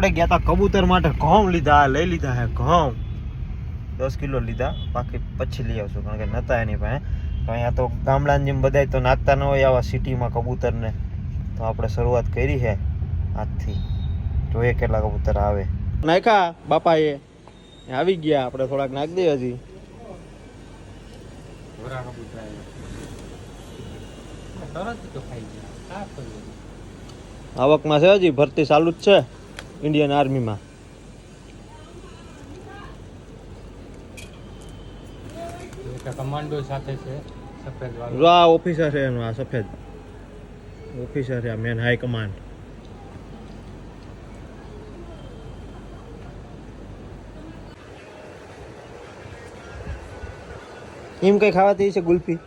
આપણે ગયા હતા કબૂતર માટે ઘઉં લીધા, લઈ લીધા હે ઘઉં 10 કિલો લીધા, બાકી પછી લઈ આવશું કારણ કે નતા એની પાસે. તો અહીંયા તો ગામડાની જેમ બધાય તો નાખતા ન હોય આવા સિટીમાં કબૂતરને, તો આપણે શરૂઆત કરી છે આજથી. જોઈએ કેટલા કબૂતર આવે. નાખ્યા બાપાએ આવી ગયા, આપણે થોડાક નાખી દઈએ હજી. આવકમાં છે, હજી ભરતી ચાલુ જ છે ઇન્ડિયન આર્મીમાં. કમાન્ડો સાથે છે સફેદ વાળો. જો આ ઓફિસર છે એનો, આ સફેદ ઓફિસર છે, મેન હાઈ કમાન્ડ. એમ કઈ ખાવાતી છે ગુલ્ફી?